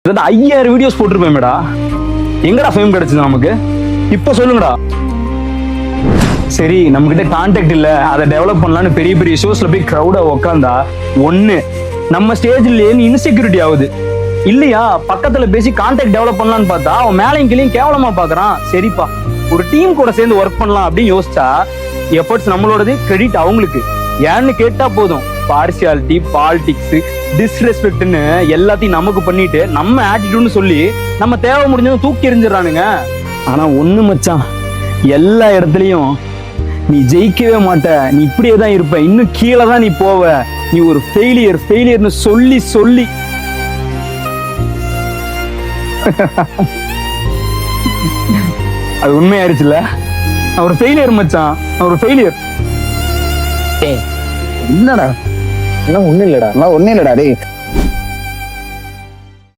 5000 videos போட்டிருப்பேன்டா. எங்கடா fame கிடைச்சது நமக்கு? இப்ப சொல்லுங்கடா. சரி, நம்ம கிட்ட கான்டாக்ட் இல்ல, அதை டெவலப் பண்ணலாம்னு பெரிய பெரிய ஷோஸ்ல போய் கிரௌடா உக்காந்தா ஒண்ணு நம்ம ஸ்டேஜ்ல இன்செக்யூரிட்டி ஆகுது. இல்லையா பக்கத்துல பேசி கான்டாக்ட் டெவலப் பண்ணலாம்னு பார்த்தா அவன் மேலையும் கீழையும் கேவலமா பாக்குறான். சரிப்பா, ஒரு டீம் கூட சேர்ந்து ஒர்க் பண்ணலாம் அப்படின்னு யோசிச்சா எஃபர்ட்ஸ் நம்மளோடது, கிரெடிட் அவங்களுக்கு. ஏன்னு கேட்டா போதும், பார்சியாலிட்டி, பாலிடிக்ஸ், டிஸ்ரெஸ்பெக்ட்னு எல்லாத்தையும் நமக்கு பண்ணிட்டு நம்ம ஆட்டிடியூட்னு சொல்லி நம்ம தேவை முடிஞ்சதும் தூக்கி எறிஞ்சிடறானுங்க. ஆனா ஒண்ணு மச்சான், எல்லா இடத்துலயும் நீ ஜெயிக்கவே மாட்ட, நீ இப்படியே தான் இருப்ப, இன்னும் கீழே தான் நீ போவ, நீ ஒரு ஃபெயிலியர்னு சொல்லி சொல்லி அது உண்மையாயிருச்சுல. அவர் ஃபெயிலியர் மச்சான், அவர் ஃபெயிலியர். என்னடா? ஒண்ணு இல்லடா டேய்.